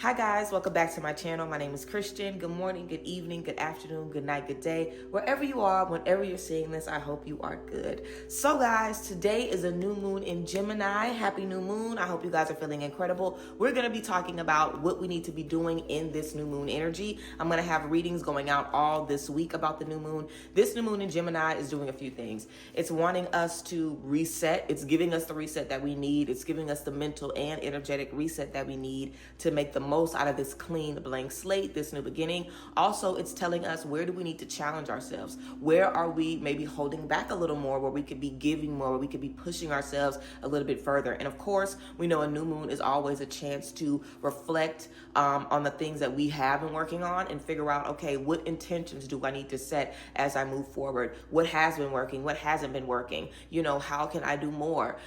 Hi guys, welcome back to my channel. My name is Christian. Good morning, good evening, good afternoon, good night, good day. Wherever you are, whenever you're seeing this, I hope you are good. So guys, today is a new moon in Gemini. Happy new moon. I hope you guys are feeling incredible. We're going to be talking about what we need to be doing in this new moon energy. I'm going to have readings going out all this week about the new moon. This new moon in Gemini is doing a few things. It's wanting us to reset. It's giving us the reset that we need. It's giving us the mental and energetic reset that we need to make the most out of this clean blank slate, this new beginning. Also, it's telling us where do we need to challenge ourselves? Where are we maybe holding back a little more, where we could be giving more, where we could be pushing ourselves a little bit further. And of course, we know a new moon is always a chance to reflect on the things that we have been working on and figure out, okay, what intentions do I need to set as I move forward? What has been working? What hasn't been working? You know, how can I do more?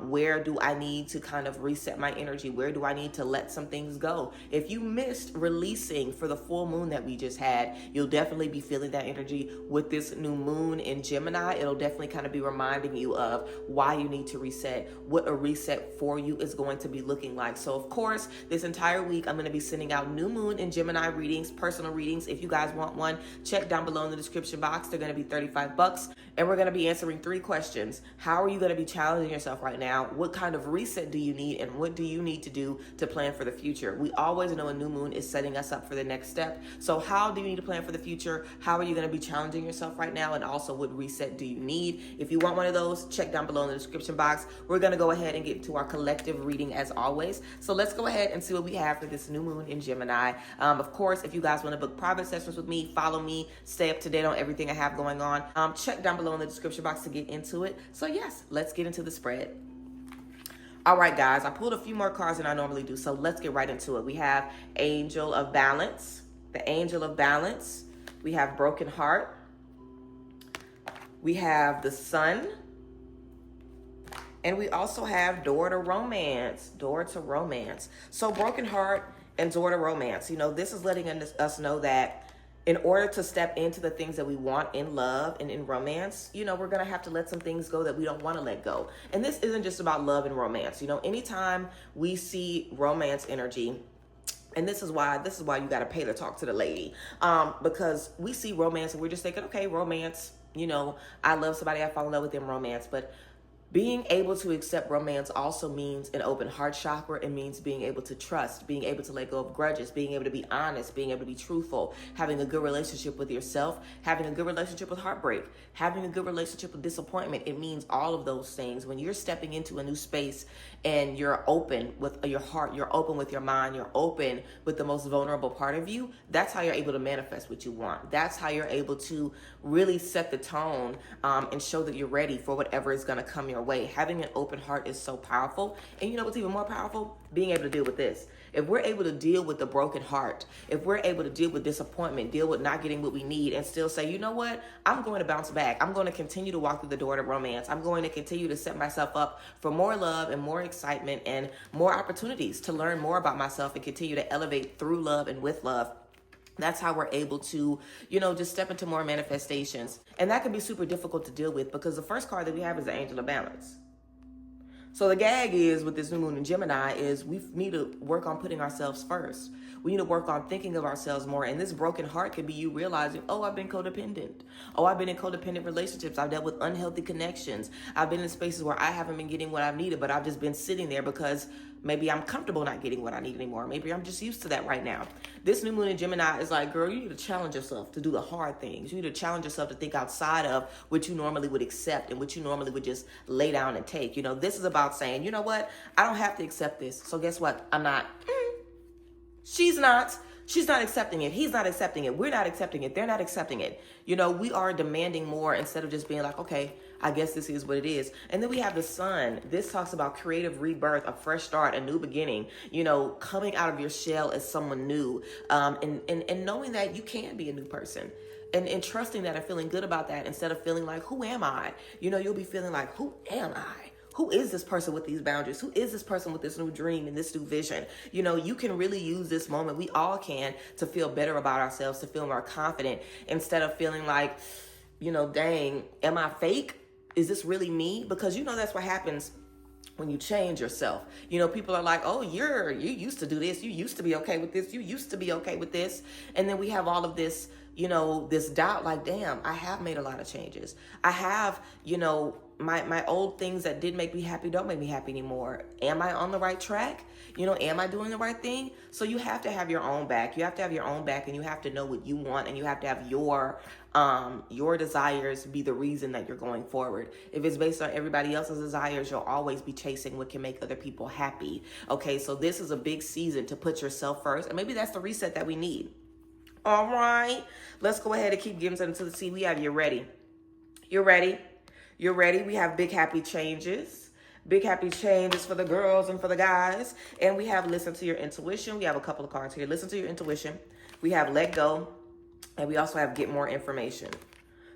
Where do I need to kind of reset my energy? Where do I need to let some things go? If you missed releasing for the full moon that we just had, you'll definitely be feeling that energy with this new moon in Gemini. It'll definitely kind of be reminding you of why you need to reset, what a reset for you is going to be looking like. So of course, this entire week, I'm going to be sending out new moon in Gemini readings, personal readings. If you guys want one, check down below in the description box. They're going to be $35. And we're going to be answering 3 questions. How are you going to be challenging yourself right now? What kind of reset do you need? And what do you need to do to plan for the future? We always know a new moon is setting us up for the next step. So how do you need to plan for the future? How are you going to be challenging yourself right now? And also, what reset do you need? If you want one of those, check down below in the description box. We're going to go ahead and get into our collective reading as always. So let's go ahead and see what we have for this new moon in Gemini. Of course, if you guys want to book private sessions with me, follow me, stay up to date on everything I have going on. Check down below in the description box to get into it. So yes, let's get into the spread. All right, guys, I pulled a few more cards than I normally do, so let's get right into it. We have Angel of Balance, the Angel of Balance. We have Broken Heart. We have the Sun. And we also have Door to Romance, Door to Romance. So Broken Heart and Door to Romance, you know, this is letting us know that in order to step into the things that we want in love and in romance, you know, we're going to have to let some things go that we don't want to let go. And this isn't just about love and romance. You know, anytime we see romance energy, and this is why you got to pay to talk to the lady, because we see romance and we're just thinking, okay, romance, you know, I love somebody, I fall in love with them, romance. But being able to accept romance also means an open heart chakra. It means being able to trust, being able to let go of grudges, being able to be honest, being able to be truthful, having a good relationship with yourself, having a good relationship with heartbreak, having a good relationship with disappointment. It means all of those things. When you're stepping into a new space and you're open with your heart, you're open with your mind, you're open with the most vulnerable part of you, that's how you're able to manifest what you want. That's how you're able to really set the tone and show that you're ready for whatever is going to come your way. Having an open heart is so powerful. And you know what's even more powerful? Being able to deal with this. If we're able to deal with the broken heart, if we're able to deal with disappointment, deal with not getting what we need, and still say, you know what? I'm going to bounce back. I'm going to continue to walk through the door to romance. I'm going to continue to set myself up for more love and more excitement and more opportunities to learn more about myself and continue to elevate through love and with love. That's how we're able to, you know, just step into more manifestations. And that can be super difficult to deal with because the first card that we have is the Angel of Balance. So the gag is with this new moon in Gemini is we need to work on putting ourselves first. We need to work on thinking of ourselves more. And this broken heart could be you realizing, oh, I've been codependent. Oh, I've been in codependent relationships. I've dealt with unhealthy connections. I've been in spaces where I haven't been getting what I've needed, but I've just been sitting there because maybe I'm comfortable not getting what I need anymore. Maybe I'm just used to that right now. This new moon in Gemini is like, girl, you need to challenge yourself to do the hard things. You need to challenge yourself to think outside of what you normally would accept and what you normally would just lay down and take. You know, this is about saying, you know what? I don't have to accept this. So guess what? I'm not. She's not. She's not accepting it. He's not accepting it. We're not accepting it. They're not accepting it. You know, we are demanding more instead of just being like, okay, I guess this is what it is. And then we have the Sun. This talks about creative rebirth, a fresh start, a new beginning, you know, coming out of your shell as someone new, and knowing that you can be a new person. And trusting that and feeling good about that instead of feeling like, who am I? You know, you'll be feeling like, who am I? Who is this person with these boundaries? Who is this person with this new dream and this new vision? You know, you can really use this moment. We all can to feel better about ourselves, to feel more confident instead of feeling like, you know, dang, am I fake? Is this really me? Because, you know, that's what happens when you change yourself. You know, people are like, oh, you used to do this. You used to be okay with this. You used to be okay with this. And then we have all of this, you know, this doubt, like, damn, I have made a lot of changes. I have, you know, my old things that did make me happy don't make me happy anymore. Am I on the right track? You know, am I doing the right thing? So you have to have your own back. You have to have your own back, and you have to know what you want, and you have to have your desires be the reason that you're going forward. If it's based on everybody else's desires, you'll always be chasing what can make other people happy. Okay, so this is a big season to put yourself first, and maybe that's the reset that we need. All right, let's go ahead and keep getting into the sea. We have you ready. You're ready. You're ready. We have big happy changes. Big happy changes for the girls and for the guys. And we have listen to your intuition. We have a couple of cards here. Listen to your intuition. We have let go. And we also have get more information.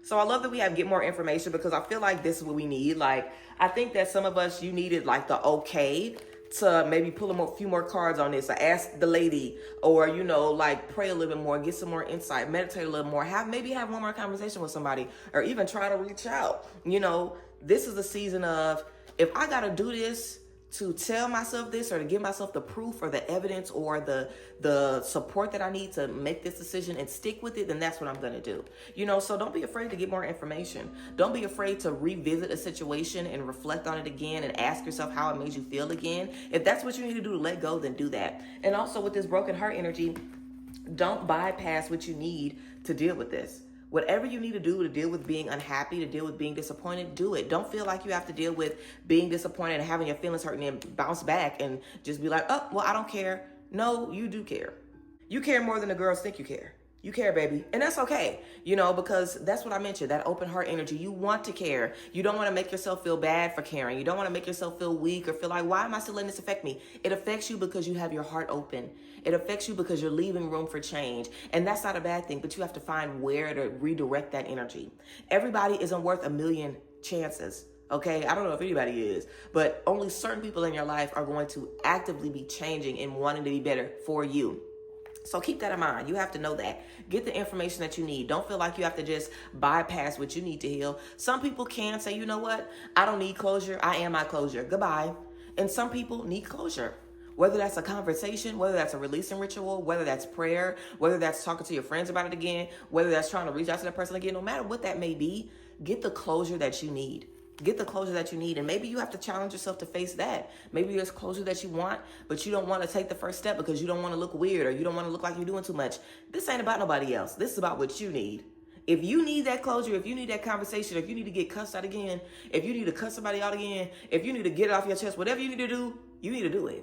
So I love that we have get more information, because I feel like this is what we need. Like, I think that some of us, you needed like the okay to maybe pull a few more cards on this, or ask the lady, or, you know, like pray a little bit more, get some more insight, meditate a little more, maybe have one more conversation with somebody, or even try to reach out. You know, this is a season of, if I got to do this to tell myself this, or to give myself the proof or the evidence or the support that I need to make this decision and stick with it, then that's what I'm going to do. You know, so don't be afraid to get more information. Don't be afraid to revisit a situation and reflect on it again and ask yourself how it made you feel again. If that's what you need to do to let go, then do that. And also with this broken heart energy, don't bypass what you need to deal with this. Whatever you need to do to deal with being unhappy, to deal with being disappointed, do it. Don't feel like you have to deal with being disappointed and having your feelings hurt and then bounce back and just be like, oh, well, I don't care. No, you do care. You care more than the girls think you care. You care, baby. And that's okay, you know, because that's what I mentioned, that open heart energy. You want to care. You don't want to make yourself feel bad for caring. You don't want to make yourself feel weak or feel like, why am I still letting this affect me? It affects you because you have your heart open. It affects you because you're leaving room for change. And that's not a bad thing, but you have to find where to redirect that energy. Everybody isn't worth a million chances. Okay, I don't know if anybody is, but only certain people in your life are going to actively be changing and wanting to be better for you. So keep that in mind. You have to know that. Get the information that you need. Don't feel like you have to just bypass what you need to heal. Some people can say, you know what? I don't need closure. I am my closure. Goodbye. And some people need closure. Whether that's a conversation, whether that's a releasing ritual, whether that's prayer, whether that's talking to your friends about it again, whether that's trying to reach out to that person again, no matter what that may be, get the closure that you need. Get the closure that you need. And maybe you have to challenge yourself to face that. Maybe there's closure that you want, but you don't want to take the first step because you don't want to look weird, or you don't want to look like you're doing too much. This ain't about nobody else. This is about what you need. If you need that closure, if you need that conversation, if you need to get cussed out again, if you need to cuss somebody out again, if you need to get it off your chest, whatever you need to do, you need to do it.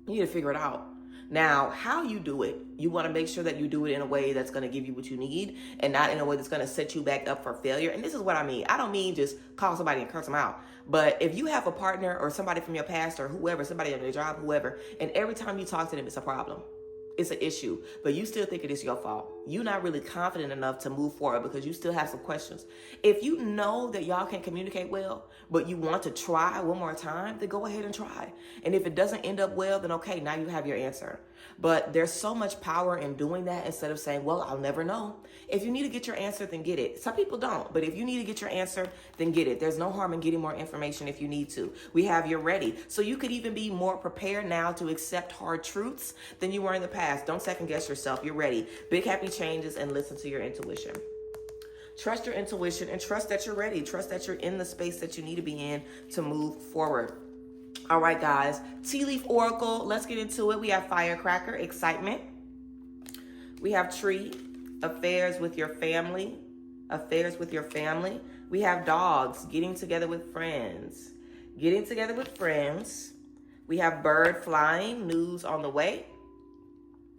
You need to figure it out. Now, how you do it, you want to make sure that you do it in a way that's going to give you what you need, and not in a way that's going to set you back up for failure. And this is what I mean. I don't mean just call somebody and curse them out. But if you have a partner or somebody from your past or whoever, somebody on your job, whoever, and every time you talk to them, it's a problem. It's an issue, but you still think it is your fault. You're not really confident enough to move forward because you still have some questions. If you know that y'all can communicate well, but you want to try one more time, then go ahead and try. And if it doesn't end up well, then okay, now you have your answer. But there's so much power in doing that instead of saying, well, I'll never know. If you need to get your answer, then get it. Some people don't, but if you need to get your answer, then get it. There's no harm in getting more information if you need to. We have you ready. So you could even be more prepared now to accept hard truths than you were in the past. Don't second guess yourself. You're ready. Big happy changes, and listen to your intuition. Trust your intuition and trust that you're ready. Trust that you're in the space that you need to be in to move forward. All right, guys. Tea Leaf Oracle. Let's get into it. We have Firecracker, excitement. We have Tree, affairs with your family. Affairs with your family. We have Dogs, getting together with friends. Getting together with friends. We have Bird, flying, news on the way.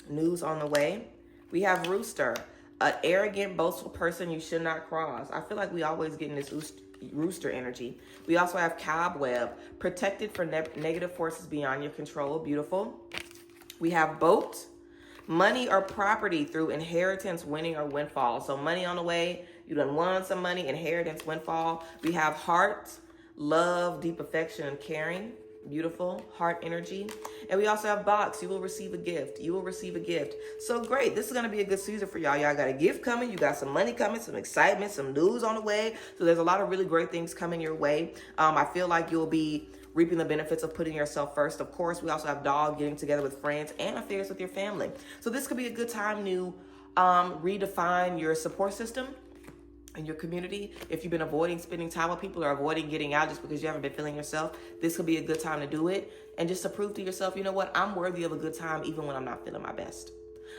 News on the way. We have Rooster, an arrogant, boastful person you should not cross. I feel like we always get in this rooster energy. We also have Cobweb, protected from negative forces beyond your control. Beautiful. We have Boat, money or property through inheritance, winning or windfall. So money on the way. You done won some money, inheritance, windfall. We have Heart, love, deep affection, and caring. Beautiful heart energy. And we also have Box, you will receive a gift. You will receive a gift. So great. This is going to be a good season for y'all. Y'all got a gift coming. You got some money coming, some excitement, some news on the way. So there's a lot of really great things coming your way. I feel like you'll be reaping the benefits of putting yourself first. Of course, we also have dog, getting together with friends, and affairs with your family. So this could be a good time to redefine your support system in your community. If you've been avoiding spending time with people or avoiding getting out just because you haven't been feeling yourself, this could be a good time to do it. And just to prove to yourself, you know what, I'm worthy of a good time even when I'm not feeling my best.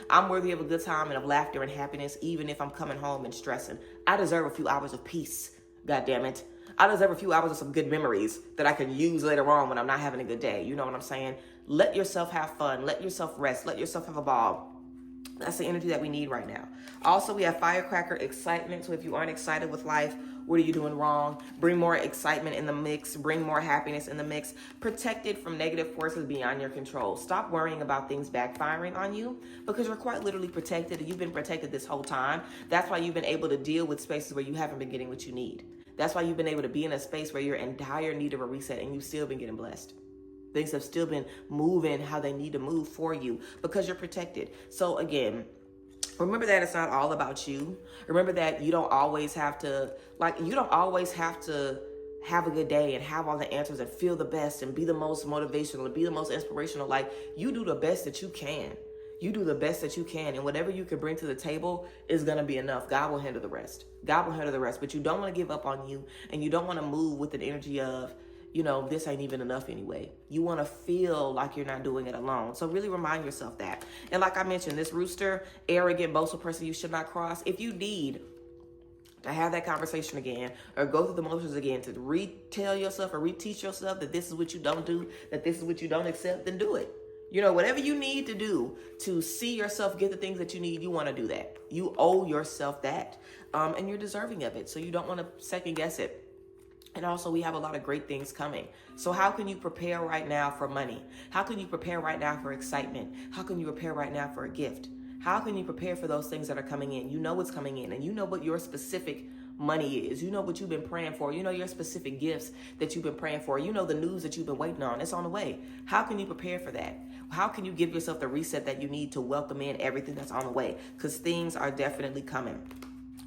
I'm worthy of a good time and of laughter and happiness even if I'm coming home and stressing. I deserve a few hours of peace, God damn it. I deserve a few hours of some good memories that I can use later on when I'm not having a good day. You know what I'm saying? Let yourself have fun. Let yourself rest. Let yourself have a ball. That's the energy that we need right now. Also, we have firecracker excitement. So if you aren't excited with life, what are you doing wrong? Bring more excitement in the mix. Bring more happiness in the mix. Protected from negative forces beyond your control. Stop worrying about things backfiring on you because you're quite literally protected. You've been protected this whole time. That's why you've been able to deal with spaces where you haven't been getting what you need. That's why you've been able to be in a space where you're in dire need of a reset and you've still been getting blessed. Things have still been moving how they need to move for you because you're protected. So again, remember that it's not all about you. Remember that you don't always have to have a good day and have all the answers and feel the best and be the most motivational and be the most inspirational. Like, you do the best that you can. You do the best that you can, and whatever you can bring to the table is going to be enough. God will handle the rest. God will handle the rest, but you don't want to give up on you, and you don't want to move with an energy of, you know, this ain't even enough anyway. You want to feel like you're not doing it alone. So really remind yourself that. And like I mentioned, this rooster, arrogant, boastful person you should not cross. If you need to have that conversation again or go through the motions again to retell yourself or reteach yourself that this is what you don't do, that this is what you don't accept, then do it. You know, whatever you need to do to see yourself get the things that you need, you want to do that. You owe yourself that, and you're deserving of it. So you don't want to second guess it. And also, we have a lot of great things coming. So how can you prepare right now for money? How can you prepare right now for excitement? How can you prepare right now for a gift? How can you prepare for those things that are coming in? You know what's coming in, and you know what your specific money is. You know what you've been praying for. You know your specific gifts that you've been praying for. You know the news that you've been waiting on. It's on the way. How can you prepare for that? How can you give yourself the reset that you need to welcome in everything that's on the way? Because things are definitely coming.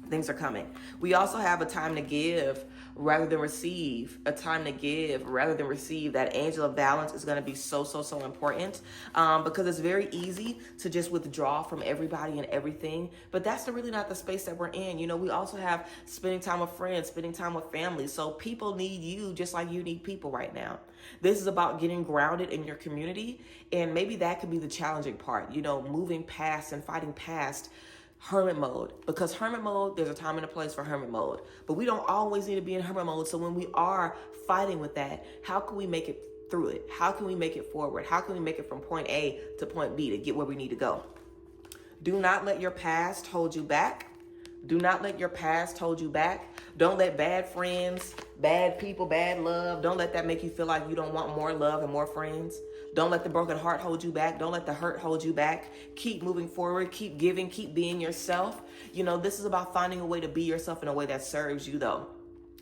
Things are coming. We also have a time to give rather than receive. A time to give rather than receive. That angel of balance is going to be so important because it's very easy to just withdraw from everybody and everything. But that's really not the space that we're in. You know, we also have spending time with friends, spending time with family. So people need you just like you need people right now. This is about getting grounded in your community. And maybe that could be the challenging part, you know, moving past and fighting past hermit mode, because hermit mode, there's a time and a place for hermit mode, but we don't always need to be in hermit mode. So when we are fighting with that, how can we make it through it? How can we make it forward? How can we make it from point A to point B to get where we need to go? Do not let your past hold you back. Do not let your past hold you back. Don't let bad friends, bad people, bad love, don't let that make you feel like you don't want more love and more friends. Don't let the broken heart hold you back. Don't let the hurt hold you back. Keep moving forward. Keep giving. Keep being yourself. You know, this is about finding a way to be yourself in a way that serves you, though.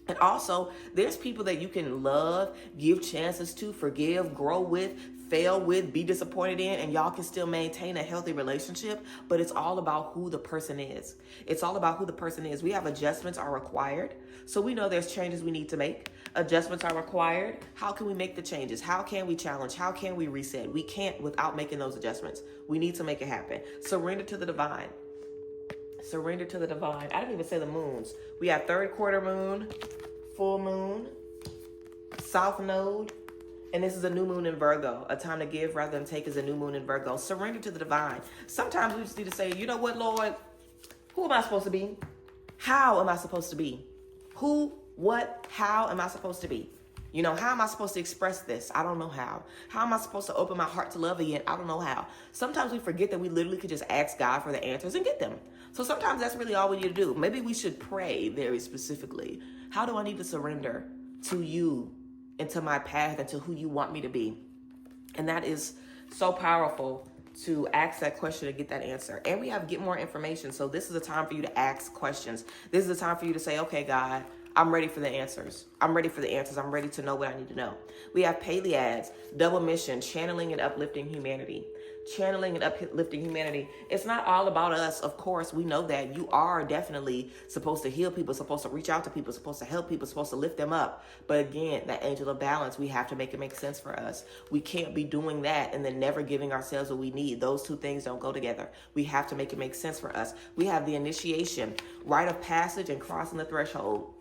And also, there's people that you can love, give chances to, forgive, grow with, fail with, be disappointed in, and y'all can still maintain a healthy relationship, but it's all about who the person is. It's all about who the person is. We have adjustments are required. So we know there's changes we need to make. Adjustments are required. How can we make the changes? How can we challenge? How can we reset? We can't without making those adjustments. We need to make it happen. Surrender to the divine. Surrender to the divine. I didn't even say the moons. We have third quarter moon, full moon, south node, and this is a new moon in Virgo. A time to give rather than take is a new moon in Virgo. Surrender to the divine. Sometimes we just need to say, you know what, Lord? Who am I supposed to be? How am I supposed to be? Who, what, how am I supposed to be? You know, how am I supposed to express this? I don't know how. How am I supposed to open my heart to love again? I don't know how. Sometimes we forget that we literally could just ask God for the answers and get them. So sometimes that's really all we need to do. Maybe we should pray very specifically. How do I need to surrender to you and to my path and to who you want me to be? And that is so powerful to ask that question and get that answer. And we have get more information. So this is a time for you to ask questions. This is a time for you to say, okay, God, I'm ready for the answers. I'm ready for the answers. I'm ready to know what I need to know. We have Pleiades, double mission, channeling and uplifting humanity. channeling and uplifting humanity. It's not all about us. Of course, we know that you are definitely supposed to heal people, supposed to reach out to people, supposed to help people, supposed to lift them up. But again, that angel of balance, we have to make it make sense for us. We can't be doing that and then never giving ourselves what we need. Those two things don't go together. We have to make it make sense for us. We have the initiation, rite of passage, and crossing the threshold.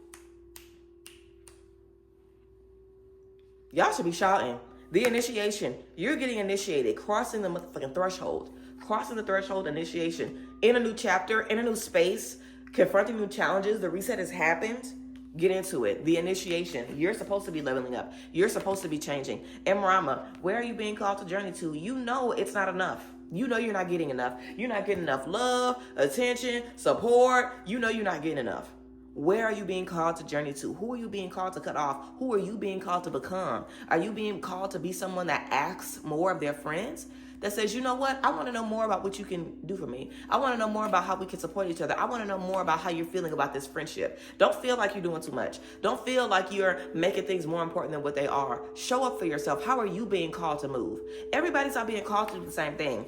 Y'all should be shouting. The initiation. You're getting initiated. Crossing the motherfucking threshold. Crossing the threshold, initiation. In a new chapter, in a new space, confronting new challenges. The reset has happened. Get into it. The initiation. You're supposed to be leveling up. You're supposed to be changing. Emrama, where are you being called to journey to? You know it's not enough. You know you're not getting enough. You're not getting enough love, attention, support. You know you're not getting enough. Where are you being called to journey to? Who are you being called to cut off? Who are you being called to become? Are you being called to be someone that asks more of their friends? That says, you know what? I want to know more about what you can do for me. I want to know more about how we can support each other. I want to know more about how you're feeling about this friendship. Don't feel like you're doing too much. Don't feel like you're making things more important than what they are. Show up for yourself. How are you being called to move? Everybody's not being called to do the same thing.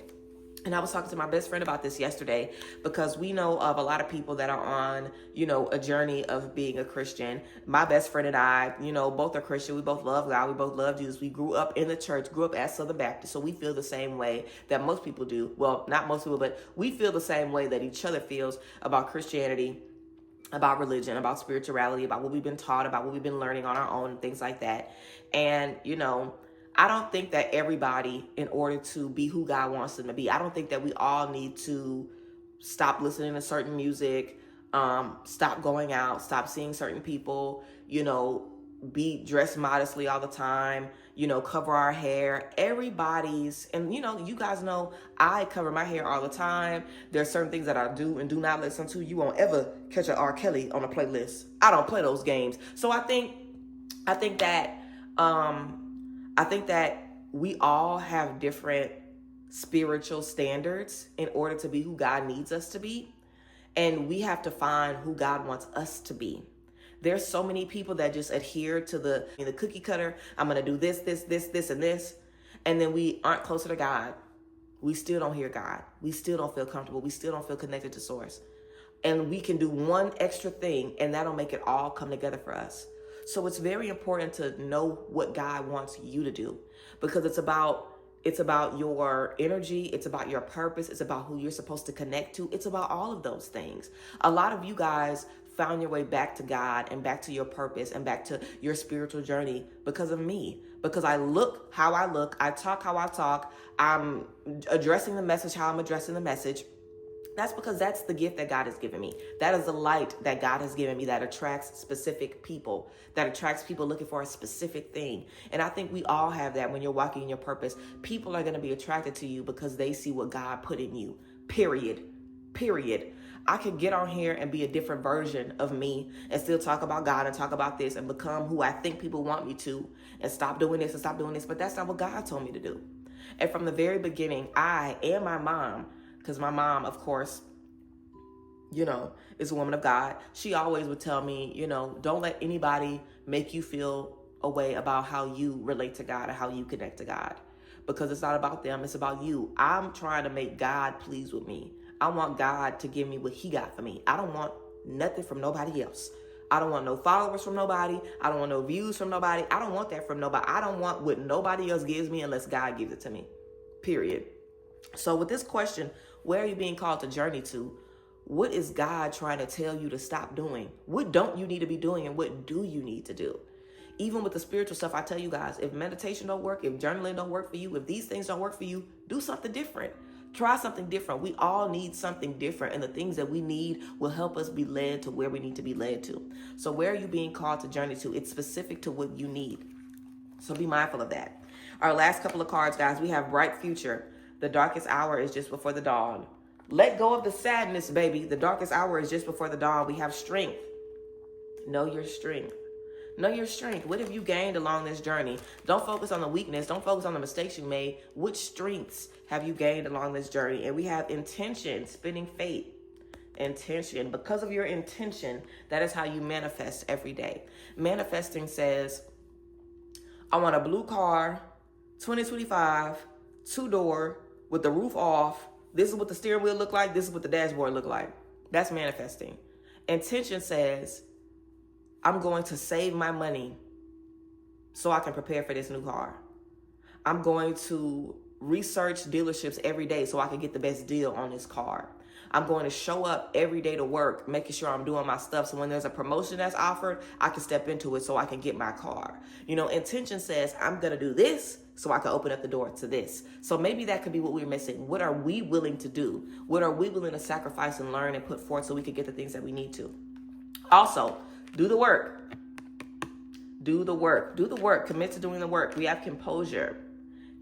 And I was talking to my best friend about this yesterday, because we know of a lot of people that are on, a journey of being a Christian. My best friend and I, both are Christian. We both love God. We both love Jesus. We grew up in the church, grew up as Southern Baptist. So we feel the same way that most people do. Well, not most people, but we feel the same way that each other feels about Christianity, about religion, about spirituality, about what we've been taught, about what we've been learning on our own, things like that. And, I don't think that everybody, in order to be who God wants them to be, I don't think that we all need to stop listening to certain music, stop going out, stop seeing certain people, be dressed modestly all the time, cover our hair. Everybody's, and you guys know I cover my hair all the time. There's certain things that I do and do not listen to. You won't ever catch an R. Kelly on a playlist. I don't play those games. So I think that we all have different spiritual standards in order to be who God needs us to be. And we have to find who God wants us to be. There's so many people that just adhere to the cookie cutter. I'm going to do this, and this. And then we aren't closer to God. We still don't hear God. We still don't feel comfortable. We still don't feel connected to source. And we can do one extra thing, and that'll make it all come together for us. So it's very important to know what God wants you to do, because it's about your energy. It's about your purpose. It's about who you're supposed to connect to. It's about all of those things. A lot of you guys found your way back to God and back to your purpose and back to your spiritual journey because of me, because I look how I look. I talk how I talk. I'm addressing the message how I'm addressing the message. That's because that's the gift that God has given me. That is the light that God has given me that attracts specific people, that attracts people looking for a specific thing. And I think we all have that when you're walking in your purpose. People are going to be attracted to you because they see what God put in you. Period. I could get on here and be a different version of me and still talk about God and talk about this and become who I think people want me to and stop doing this and stop doing this. But that's not what God told me to do. And from the very beginning, I and my mom, because my mom, of course, is a woman of God. She always would tell me, don't let anybody make you feel a way about how you relate to God or how you connect to God. Because it's not about them, it's about you. I'm trying to make God pleased with me. I want God to give me what he got for me. I don't want nothing from nobody else. I don't want no followers from nobody. I don't want no views from nobody. I don't want that from nobody. I don't want what nobody else gives me unless God gives it to me. Period. So with this question, where are you being called to journey to? What is God trying to tell you to stop doing? What don't you need to be doing, and what do you need to do? Even with the spiritual stuff, I tell you guys, if meditation don't work, if journaling don't work for you, if these things don't work for you, do something different. Try something different. We all need something different, and the things that we need will help us be led to where we need to be led to. So where are you being called to journey to? It's specific to what you need. So be mindful of that. Our last couple of cards, guys, we have bright future. The darkest hour is just before the dawn. Let go of the sadness, baby. The darkest hour is just before the dawn. We have strength. Know your strength. Know your strength. What have you gained along this journey? Don't focus on the weakness. Don't focus on the mistakes you made. Which strengths have you gained along this journey? And we have intention, spinning fate. Intention. Because of your intention, that is how you manifest every day. Manifesting says, I want a blue car, 2025, 2-door, with the roof off. This is what the steering wheel look like. This is what the dashboard look like. That's manifesting. Intention says, I'm going to save my money so I can prepare for this new car. I'm going to research dealerships every day so I can get the best deal on this car. I'm going to show up every day to work, making sure I'm doing my stuff. So when there's a promotion that's offered, I can step into it so I can get my car. You know, intention says, I'm going to do this so I can open up the door to this. So maybe that could be what we're missing. What are we willing to do? What are we willing to sacrifice and learn and put forth so we can get the things that we need to? Also, do the work. Do the work. Do the work. Commit to doing the work. We have composure.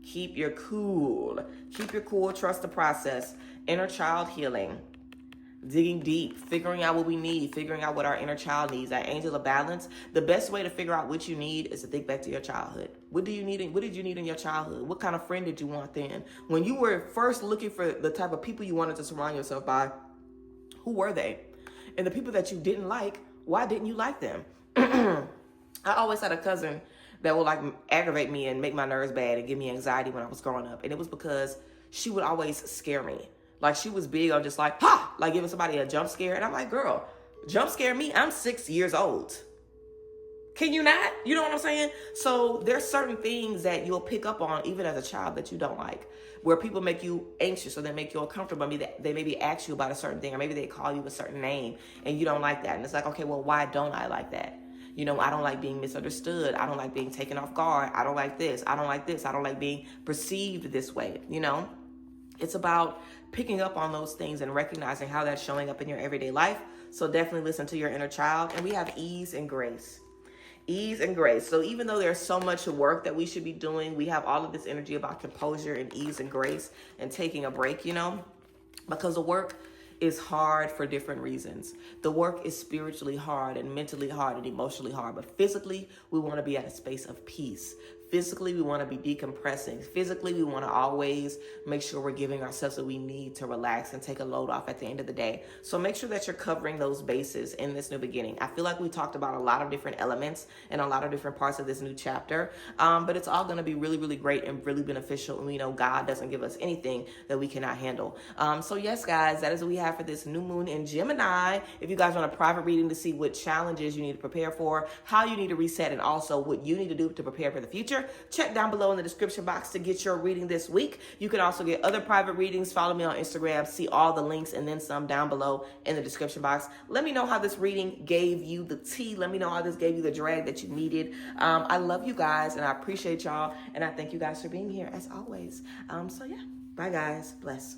Keep your cool. Keep your cool. Trust the process. Inner child healing. Digging deep. Figuring out what we need. Figuring out what our inner child needs. That angel of balance. The best way to figure out what you need is to think back to your childhood. What do you need? What did you need in your childhood? What kind of friend did you want then? When you were first looking for the type of people you wanted to surround yourself by, who were they? And the people that you didn't like, why didn't you like them? I always had a cousin that would like aggravate me and make my nerves bad and give me anxiety when I was growing up. And it was because she would always scare me. Like she was big on just like, ha, like giving somebody a jump scare. And I'm like, girl, jump scare me? I'm 6 years old. Can you not? You know what I'm saying? So there's certain things that you'll pick up on even as a child that you don't like, where people make you anxious or they make you uncomfortable. Maybe they maybe ask you about a certain thing, or maybe they call you a certain name and you don't like that. And it's like, okay, well, why don't I like that? You know, I don't like being misunderstood. I don't like being taken off guard. I don't like this. I don't like this. I don't like being perceived this way. You know, it's about picking up on those things and recognizing how that's showing up in your everyday life. So definitely listen to your inner child. And we have ease and grace. Ease and grace. So even though there's so much work that we should be doing, we have all of this energy about composure and ease and grace and taking a break, you know, because the work is hard for different reasons. The work is spiritually hard and mentally hard and emotionally hard, but physically, we want to be at a space of peace. Physically, we want to be decompressing. Physically, we want to always make sure we're giving ourselves what we need to relax and take a load off at the end of the day. So make sure that you're covering those bases in this new beginning. I feel like we talked about a lot of different elements and a lot of different parts of this new chapter, but it's all going to be really, really great and really beneficial. And we know God doesn't give us anything that we cannot handle. So yes, guys, that is what we have for this new moon in Gemini. If you guys want a private reading to see what challenges you need to prepare for, how you need to reset, and also what you need to do to prepare for the future, check down below in the description box to get your reading this week. You can also get other private readings. Follow me on Instagram. See all the links and then some down below in the description box. Let me know how this reading gave you the tea. Let me know how this gave you the drag that you needed. I love you guys and I appreciate y'all. And I thank you guys for being here as always. So yeah, bye guys. Bless.